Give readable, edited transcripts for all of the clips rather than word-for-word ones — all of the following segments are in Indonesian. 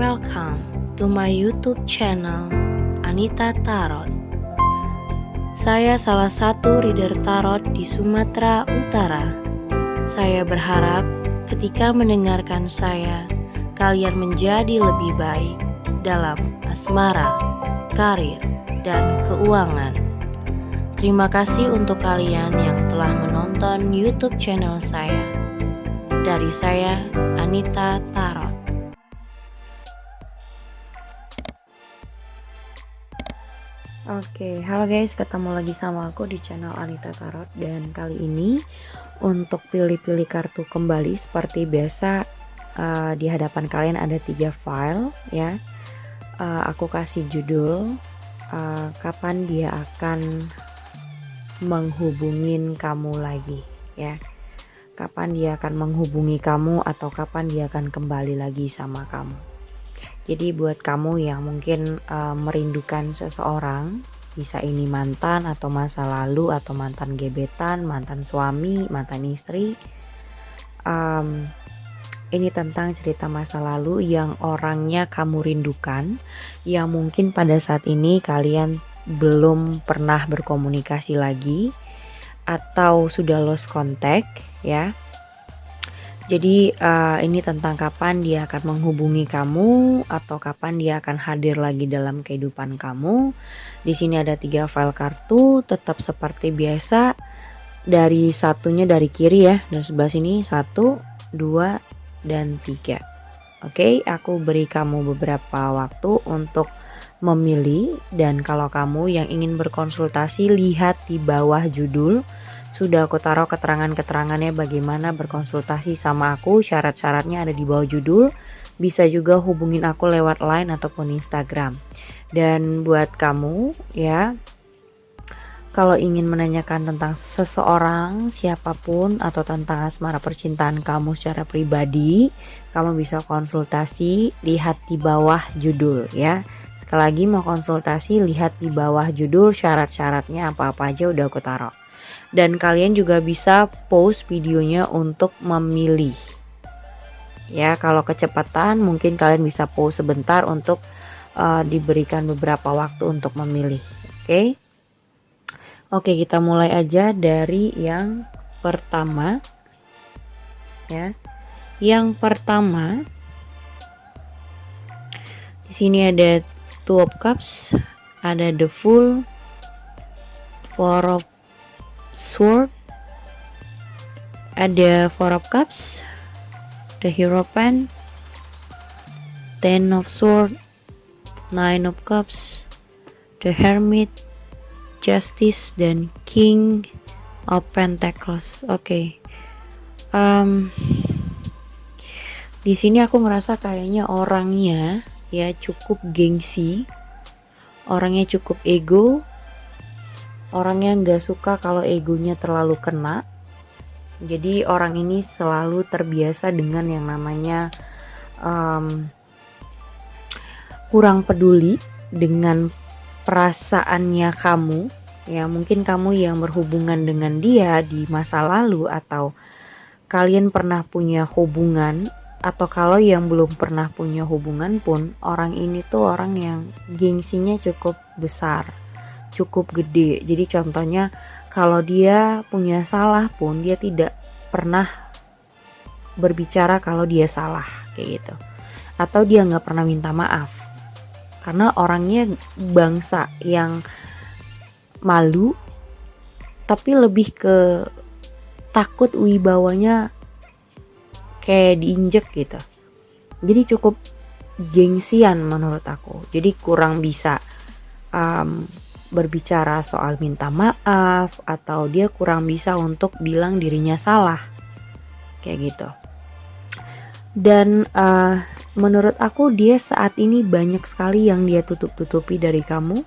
welcome to my YouTube channel Anita Tarot. Saya salah satu reader tarot di Sumatera Utara. Saya berharap ketika mendengarkan saya, kalian menjadi lebih baik dalam asmara, karir, dan keuangan. Terima kasih untuk kalian yang telah menonton YouTube channel saya. Dari saya, Anita Tarot. Oke, halo guys, ketemu lagi sama aku di channel Anita Tarot. Dan kali ini untuk pilih-pilih kartu kembali seperti biasa, di hadapan kalian ada 3 file ya. Aku kasih judul kapan dia akan menghubungin kamu lagi ya. Kapan dia akan menghubungi kamu atau kapan dia akan kembali lagi sama kamu. Jadi buat kamu yang mungkin merindukan seseorang, bisa ini mantan atau masa lalu atau mantan gebetan, mantan suami, mantan istri. Ini tentang cerita masa lalu yang orangnya kamu rindukan, yang mungkin pada saat ini kalian belum pernah berkomunikasi lagi atau sudah lost contact ya. Jadi ini tentang kapan dia akan menghubungi kamu atau kapan dia akan hadir lagi dalam kehidupan kamu. Di sini ada 3 file kartu, tetap seperti biasa. Dari satunya dari kiri ya, dan sebelah sini 1, 2, dan 3. Oke, aku beri kamu beberapa waktu untuk memilih. Dan kalau kamu yang ingin berkonsultasi, lihat di bawah judul. Sudah aku taruh keterangan-keterangannya bagaimana berkonsultasi sama aku. Syarat-syaratnya ada di bawah judul. Bisa juga hubungin aku lewat Line ataupun Instagram. Dan buat kamu ya, kalau ingin menanyakan tentang seseorang, siapapun, atau tentang asmara percintaan kamu secara pribadi, kamu bisa konsultasi, lihat di bawah judul ya. Sekali lagi, mau konsultasi, lihat di bawah judul, syarat-syaratnya apa-apa aja udah aku taruh. Dan kalian juga bisa pause videonya untuk memilih ya. Kalau kecepatan mungkin kalian bisa pause sebentar untuk diberikan beberapa waktu untuk memilih. Oke, kita mulai aja dari yang pertama ya. Yang pertama di sini ada Two of Cups, ada The Fool, Four of Sword, ada Four of Cups, The Hierophant, Ten of Sword, Nine of Cups, The Hermit, Justice, dan King of Pentacles. Oke. Di sini aku merasa kayaknya orangnya ya cukup gengsi, orangnya cukup ego. Orangnya nggak suka kalau egonya terlalu kena. Jadi orang ini selalu terbiasa dengan yang namanya kurang peduli dengan perasaannya kamu. Ya mungkin kamu yang berhubungan dengan dia di masa lalu, atau kalian pernah punya hubungan, atau kalau yang belum pernah punya hubungan pun, orang ini tuh orang yang gengsinya cukup besar, cukup gede. Jadi contohnya kalau dia punya salah pun dia tidak pernah berbicara kalau dia salah kayak gitu, atau dia nggak pernah minta maaf, karena orangnya bangsa yang malu, tapi lebih ke takut wibawanya kayak diinjek gitu. Jadi cukup gengsian menurut aku. Jadi kurang bisa berbicara soal minta maaf, atau dia kurang bisa untuk bilang dirinya salah kayak gitu. Dan menurut aku dia saat ini banyak sekali yang dia tutup-tutupi dari kamu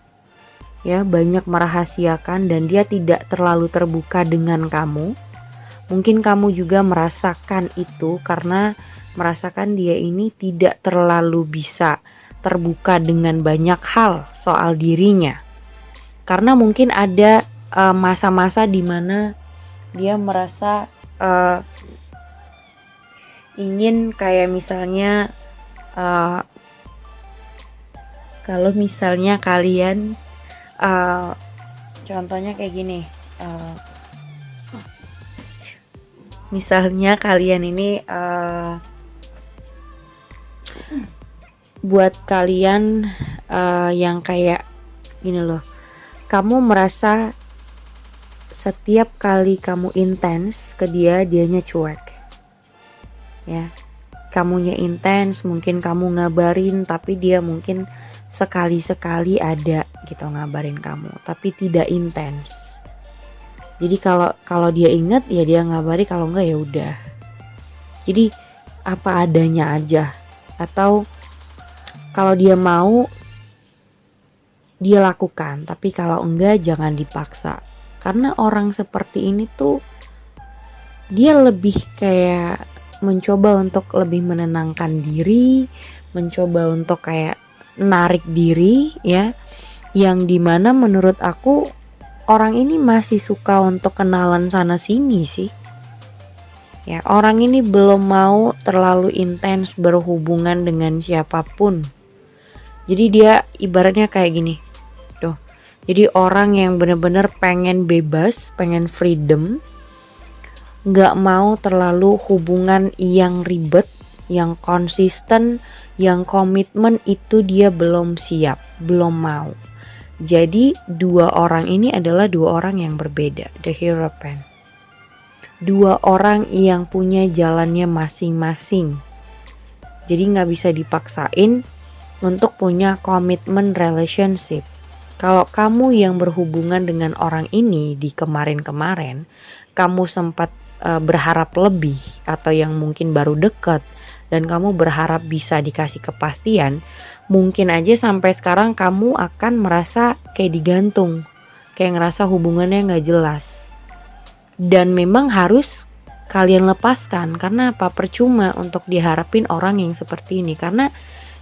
ya, banyak merahasiakan, dan dia tidak terlalu terbuka dengan kamu. Mungkin kamu juga merasakan itu, karena merasakan dia ini tidak terlalu bisa terbuka dengan banyak hal soal dirinya. Karena mungkin ada masa-masa dimana dia merasa ingin kayak misalnya kalau misalnya kalian contohnya kayak gini, misalnya kalian ini buat kalian yang kayak gini loh, kamu merasa setiap kali kamu intens ke dia, dianya cuek ya. Kamunya intens, mungkin kamu ngabarin, tapi dia mungkin sekali-sekali ada gitu ngabarin kamu, tapi tidak intens. Jadi kalau dia inget ya dia ngabari, kalau enggak ya udah. Jadi apa adanya aja, atau kalau dia mau dia lakukan, tapi kalau enggak jangan dipaksa. Karena orang seperti ini tuh dia lebih kayak mencoba untuk lebih menenangkan diri, mencoba untuk kayak narik diri ya, yang dimana menurut aku orang ini masih suka untuk kenalan sana sini sih ya. Orang ini belum mau terlalu intens berhubungan dengan siapapun. Jadi dia ibaratnya kayak gini tuh, jadi orang yang benar-benar pengen bebas, pengen freedom, gak mau terlalu hubungan yang ribet, yang konsisten, yang komitmen, itu dia belum siap, belum mau. Jadi dua orang ini adalah dua orang yang berbeda, the Hierophant. Dua orang yang punya jalannya masing-masing. Jadi gak bisa dipaksain untuk punya komitmen relationship. Kalau kamu yang berhubungan dengan orang ini di kemarin-kemarin, kamu sempat berharap lebih, atau yang mungkin baru deket dan kamu berharap bisa dikasih kepastian, mungkin aja sampai sekarang kamu akan merasa kayak digantung, kayak ngerasa hubungannya gak jelas. Dan memang harus kalian lepaskan, karena apa? Percuma untuk diharapin orang yang seperti ini, karena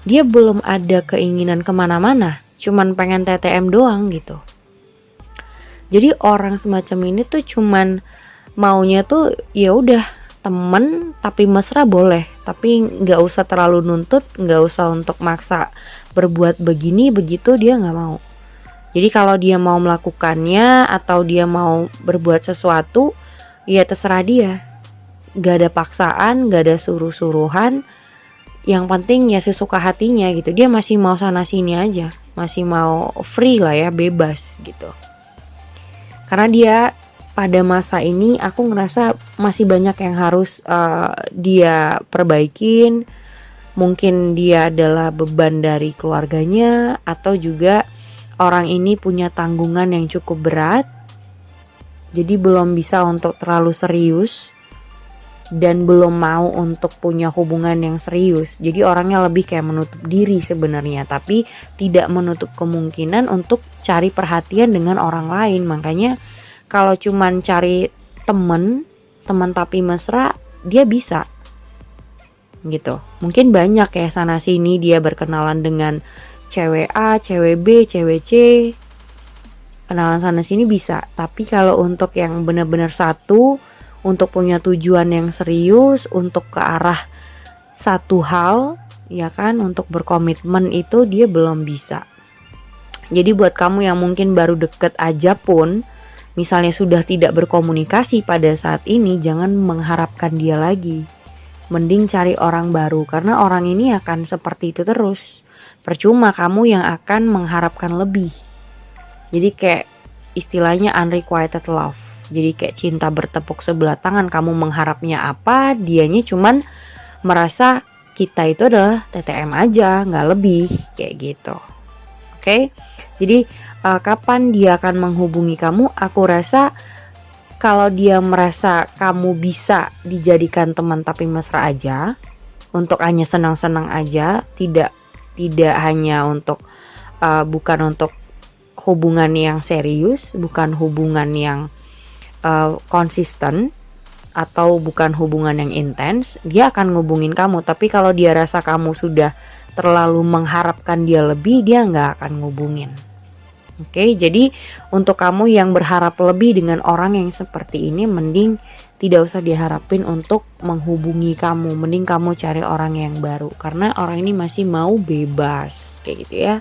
dia belum ada keinginan kemana-mana, cuman pengen TTM doang gitu. Jadi orang semacam ini tuh cuman maunya tuh ya udah temen tapi mesra boleh, tapi nggak usah terlalu nuntut, nggak usah untuk maksa berbuat begini begitu, dia nggak mau. Jadi kalau dia mau melakukannya atau dia mau berbuat sesuatu, ya terserah dia, nggak ada paksaan, nggak ada suruh-suruhan. Yang penting ya sesuka hatinya gitu. Dia masih mau sana sini aja, masih mau free lah ya, bebas gitu. Karena dia pada masa ini aku ngerasa masih banyak yang harus dia perbaikin. Mungkin dia adalah beban dari keluarganya, atau juga orang ini punya tanggungan yang cukup berat, jadi belum bisa untuk terlalu serius dan belum mau untuk punya hubungan yang serius. Jadi orangnya lebih kayak menutup diri sebenarnya, tapi tidak menutup kemungkinan untuk cari perhatian dengan orang lain. Makanya kalau cuman cari teman tapi mesra, dia bisa gitu. Mungkin banyak ya sana sini dia berkenalan dengan cewek A, cewek B, cewek C, kenalan sana sini bisa. Tapi kalau untuk yang benar-benar satu, untuk punya tujuan yang serius, untuk ke arah satu hal ya kan, untuk berkomitmen, itu dia belum bisa. Jadi buat kamu yang mungkin baru deket aja pun, misalnya sudah tidak berkomunikasi pada saat ini, jangan mengharapkan dia lagi. Mending cari orang baru, karena orang ini akan seperti itu terus. Percuma kamu yang akan mengharapkan lebih. Jadi kayak istilahnya unrequited love. Jadi kayak cinta bertepuk sebelah tangan, kamu mengharapnya apa, dianya cuman merasa kita itu adalah TTM aja, gak lebih, kayak gitu. Oke? Jadi kapan dia akan menghubungi kamu? Aku rasa kalau dia merasa kamu bisa dijadikan teman tapi mesra aja, untuk hanya senang-senang aja, tidak hanya untuk bukan untuk hubungan yang serius, bukan hubungan yang konsisten, atau bukan hubungan yang intens, dia akan ngubungin kamu. Tapi kalau dia rasa kamu sudah terlalu mengharapkan dia lebih, dia nggak akan ngubungin. Oke, jadi untuk kamu yang berharap lebih dengan orang yang seperti ini, mending tidak usah diharapin untuk menghubungi kamu. Mending kamu cari orang yang baru, karena orang ini masih mau bebas, kayak gitu ya.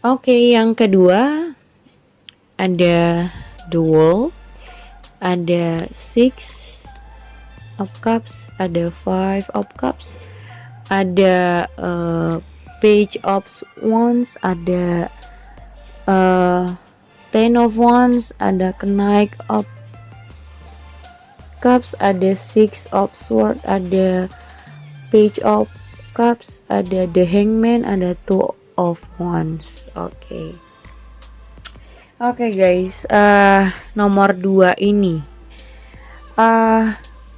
Oke, yang kedua ada the Wall, ada Six of Cups, ada Five of Cups, ada Page of Wands, ada Ten of Wands, ada Knight of Cups, ada Six of Swords, ada Page of Cups, ada The Hangman, ada Two of Wands. Oke. Oke guys, nomor 2 ini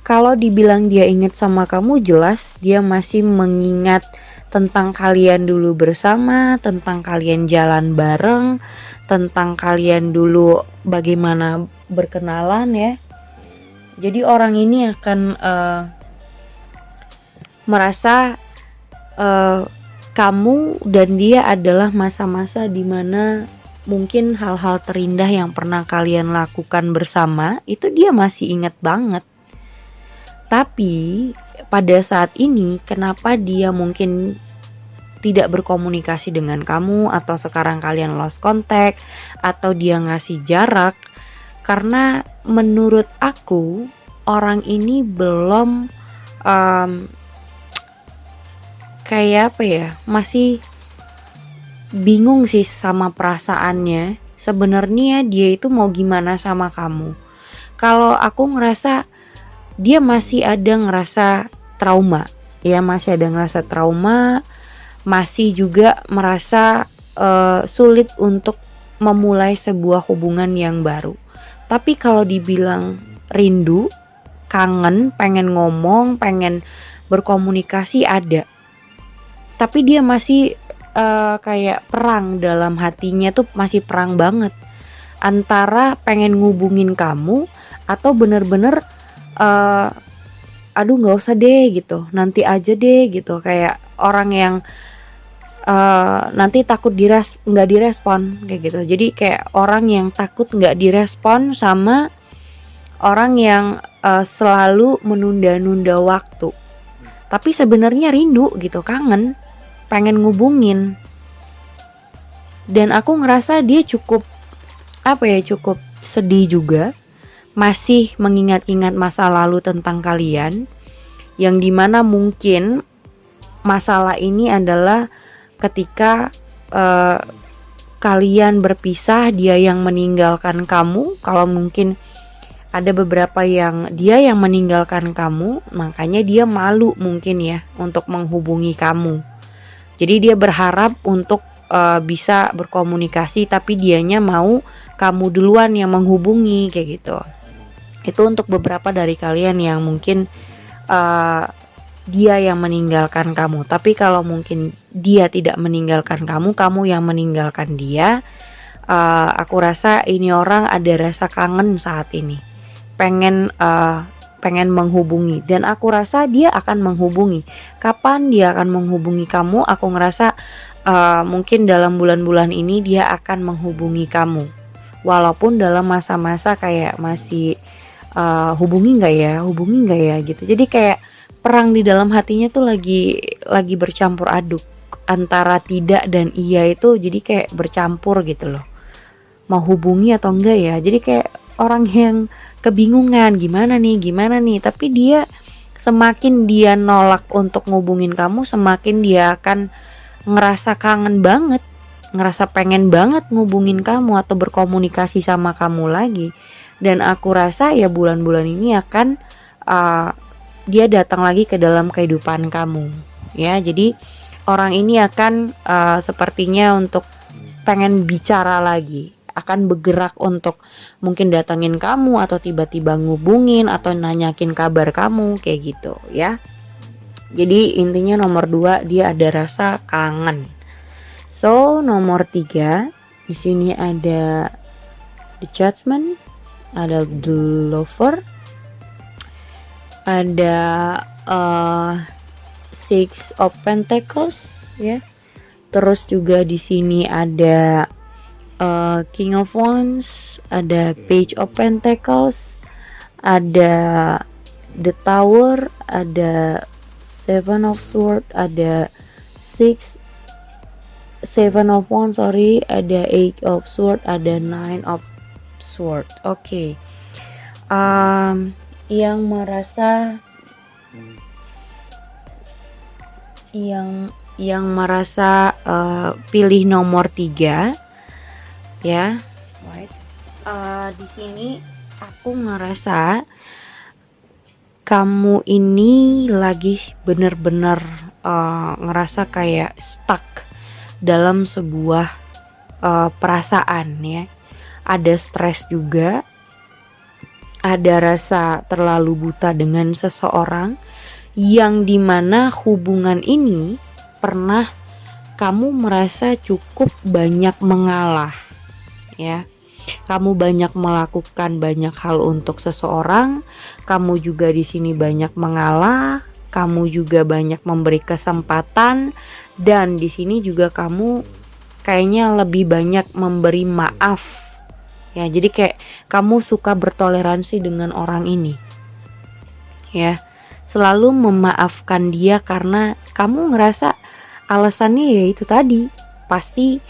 kalau dibilang dia ingat sama kamu, jelas dia masih mengingat tentang kalian dulu bersama, tentang kalian jalan bareng, tentang kalian dulu bagaimana berkenalan ya. Jadi orang ini akan merasa kamu dan dia adalah masa-masa dimana mungkin hal-hal terindah yang pernah kalian lakukan bersama itu dia masih ingat banget. Tapi pada saat ini kenapa dia mungkin tidak berkomunikasi dengan kamu, atau sekarang kalian lost contact, atau dia ngasih jarak, karena menurut aku orang ini belum kayak apa ya, masih bingung sih sama perasaannya. Sebenarnya dia itu mau gimana sama kamu. Kalau aku ngerasa dia masih ada ngerasa trauma, ya masih ada ngerasa trauma, masih juga merasa sulit untuk memulai sebuah hubungan yang baru. Tapi kalau dibilang rindu, kangen, pengen ngomong, pengen berkomunikasi ada. Tapi dia masih kayak perang dalam hatinya tuh, masih perang banget antara pengen ngubungin kamu atau bener-bener aduh nggak usah deh gitu, nanti aja deh gitu, kayak orang yang nanti takut nggak direspon kayak gitu. Jadi kayak orang yang takut nggak direspon sama orang yang selalu menunda-nunda waktu. Tapi sebenarnya rindu gitu, kangen, pengen ngubungin. Dan aku ngerasa dia cukup cukup sedih juga, masih mengingat-ingat masa lalu tentang kalian, yang dimana mungkin masalah ini adalah ketika kalian berpisah, dia yang meninggalkan kamu. Kalau mungkin ada beberapa yang dia yang meninggalkan kamu, makanya dia malu mungkin ya untuk menghubungi kamu. Jadi dia berharap untuk bisa berkomunikasi, tapi dianya mau kamu duluan yang menghubungi kayak gitu. Itu untuk beberapa dari kalian yang mungkin dia yang meninggalkan kamu. Tapi kalau mungkin dia tidak meninggalkan kamu, kamu yang meninggalkan dia, aku rasa ini orang ada rasa kangen saat ini, pengen menghubungi, dan aku rasa dia akan menghubungi. Kapan dia akan menghubungi kamu? Aku ngerasa mungkin dalam bulan-bulan ini dia akan menghubungi kamu, walaupun dalam masa-masa kayak masih hubungi nggak ya gitu. Jadi kayak perang di dalam hatinya tuh lagi bercampur aduk antara tidak dan iya, itu jadi kayak bercampur gitu loh, mau hubungi atau enggak ya. Jadi kayak orang yang kebingungan gimana nih. Tapi dia semakin dia nolak untuk ngubungin kamu, semakin dia akan ngerasa kangen banget, ngerasa pengen banget ngubungin kamu atau berkomunikasi sama kamu lagi. Dan aku rasa ya bulan-bulan ini akan dia datang lagi ke dalam kehidupan kamu ya. Jadi orang ini akan sepertinya untuk pengen bicara lagi, akan bergerak untuk mungkin datangin kamu atau tiba-tiba ngubungin atau nanyakin kabar kamu kayak gitu ya. Jadi intinya nomor 2 dia ada rasa kangen. So nomor 3 di sini ada the Judgment, ada the Lover, ada Six of Pentacles ya. Terus juga di sini ada King of Wands, ada Page of Pentacles, ada The Tower, ada Seven of Swords, ada Six Seven of Wands, sorry, ada Eight of Sword, ada Nine of Sword. Oke. Yang merasa pilih nomor 3 ya. Di sini aku ngerasa kamu ini lagi bener-bener ngerasa kayak stuck dalam sebuah perasaan ya. Ada stres juga, ada rasa terlalu buta dengan seseorang, yang dimana hubungan ini pernah kamu merasa cukup banyak mengalah ya. Kamu banyak melakukan banyak hal untuk seseorang, kamu juga di sini banyak mengalah, kamu juga banyak memberi kesempatan, dan di sini juga kamu kayaknya lebih banyak memberi maaf. Ya, jadi kayak kamu suka bertoleransi dengan orang ini. Ya, selalu memaafkan dia karena kamu ngerasa alasannya ya itu tadi. Pasti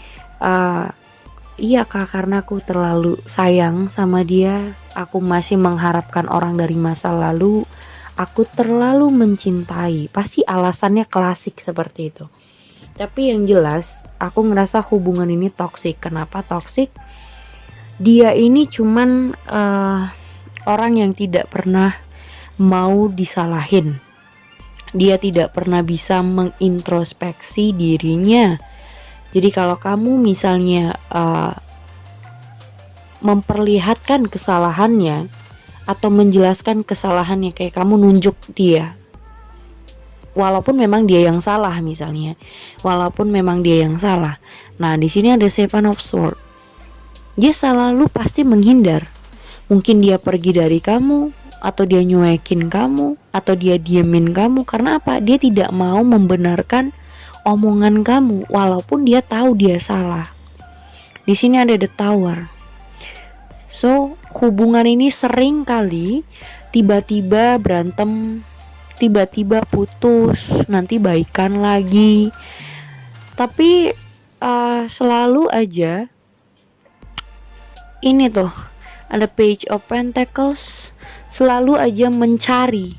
iya Kak, karena aku terlalu sayang sama dia, aku masih mengharapkan orang dari masa lalu, aku terlalu mencintai. Pasti alasannya klasik seperti itu. Tapi yang jelas, aku ngerasa hubungan ini toksik. Kenapa toksik? Dia ini cuman orang yang tidak pernah mau disalahin. Dia tidak pernah bisa mengintrospeksi dirinya. Jadi kalau kamu misalnya memperlihatkan kesalahannya atau menjelaskan kesalahannya, kayak kamu nunjuk dia, walaupun memang dia yang salah misalnya, walaupun memang dia yang salah. Nah di sini ada Seven of Swords. Dia selalu pasti menghindar. Mungkin dia pergi dari kamu, atau dia nyuekin kamu, atau dia diemin kamu. Karena apa? Dia tidak mau membenarkan omongan kamu, walaupun dia tahu dia salah. Di sini ada The Tower. So, hubungan ini sering kali tiba-tiba berantem, tiba-tiba putus, nanti baikan lagi. Tapi selalu aja ini tuh ada Page of Pentacles, selalu aja mencari.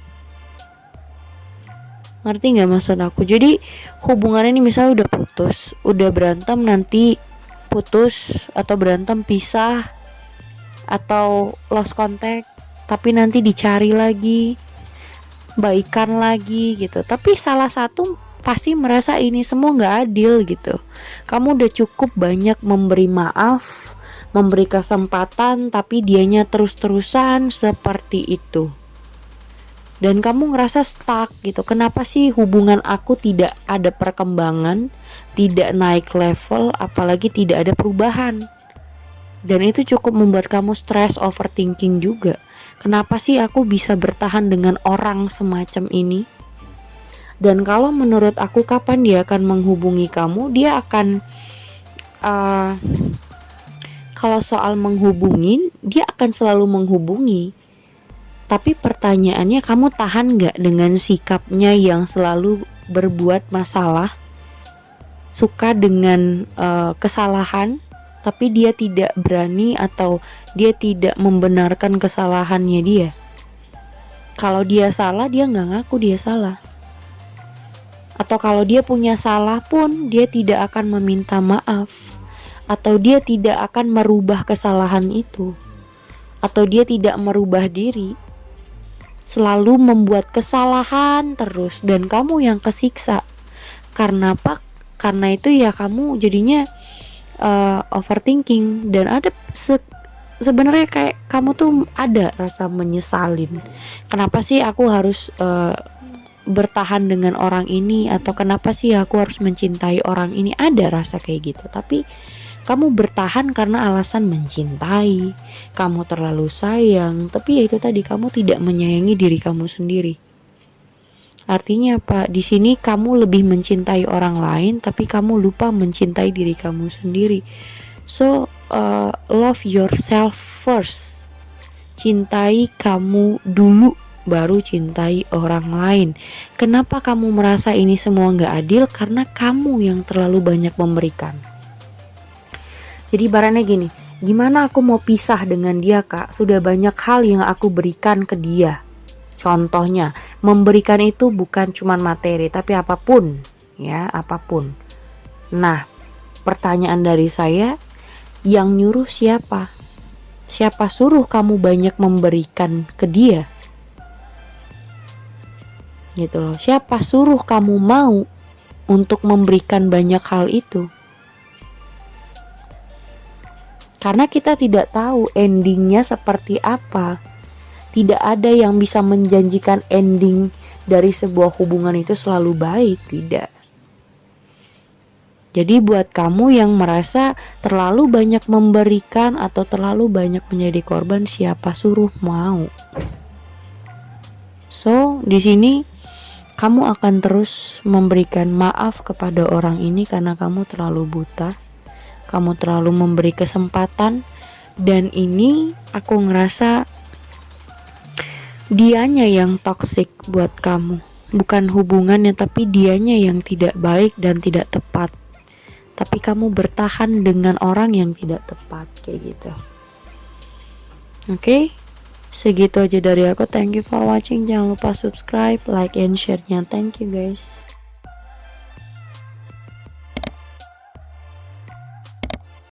Ngerti gak maksud aku? Jadi hubungan ini misalnya udah putus, udah berantem, nanti putus atau berantem pisah atau lost contact, tapi nanti dicari lagi, baikan lagi gitu. Tapi salah satu pasti merasa ini semua gak adil gitu. Kamu udah cukup banyak memberi maaf, memberi kesempatan, tapi dianya terus-terusan seperti itu. Dan kamu ngerasa stuck gitu. Kenapa sih hubungan aku tidak ada perkembangan, tidak naik level, apalagi tidak ada perubahan. Dan itu cukup membuat kamu stres, overthinking juga. Kenapa sih aku bisa bertahan dengan orang semacam ini? Dan kalau menurut aku, kapan dia akan menghubungi kamu? Dia akan kalau soal menghubungin, dia akan selalu menghubungi. Tapi pertanyaannya, kamu tahan gak dengan sikapnya yang selalu berbuat masalah, suka dengan kesalahan, tapi dia tidak berani atau dia tidak membenarkan kesalahannya dia. Kalau dia salah, dia gak ngaku dia salah. Atau kalau dia punya salah pun, dia tidak akan meminta maaf. Atau dia tidak akan merubah kesalahan itu. Atau dia tidak merubah diri. Selalu membuat kesalahan terus, dan kamu yang kesiksa. Karena apa? Karena itu ya kamu jadinya overthinking. Dan ada sebenarnya kayak kamu tuh ada rasa menyesalin. Kenapa sih aku harus bertahan dengan orang ini, atau kenapa sih aku harus mencintai orang ini? Ada rasa kayak gitu. Tapi kamu bertahan karena alasan mencintai, kamu terlalu sayang, tapi ya itu tadi, kamu tidak menyayangi diri kamu sendiri. Artinya apa? Di sini kamu lebih mencintai orang lain, tapi kamu lupa mencintai diri kamu sendiri. So, love yourself first. Cintai kamu dulu baru cintai orang lain. Kenapa kamu merasa ini semua gak adil? Karena kamu yang terlalu banyak memberikan. Jadi ibaratnya gini, gimana aku mau pisah dengan dia kak? Sudah banyak hal yang aku berikan ke dia. Contohnya, memberikan itu bukan cuma materi, tapi apapun, ya, apapun. Nah, pertanyaan dari saya, yang nyuruh siapa? Siapa suruh kamu banyak memberikan ke dia? Gitu loh. Siapa suruh kamu mau untuk memberikan banyak hal itu? Karena kita tidak tahu endingnya seperti apa. Tidak ada yang bisa menjanjikan ending dari sebuah hubungan itu selalu baik, tidak. Jadi buat kamu yang merasa terlalu banyak memberikan atau terlalu banyak menjadi korban, siapa suruh mau? So, di sini kamu akan terus memberikan maaf kepada orang ini karena kamu terlalu buta. Kamu terlalu memberi kesempatan, dan ini aku ngerasa dianya yang toksik buat kamu. Bukan hubungannya, tapi dianya yang tidak baik dan tidak tepat. Tapi kamu bertahan dengan orang yang tidak tepat, kayak gitu. Oke, segitu aja dari aku. Thank you for watching. Jangan lupa subscribe, like, and share-nya. Thank you guys.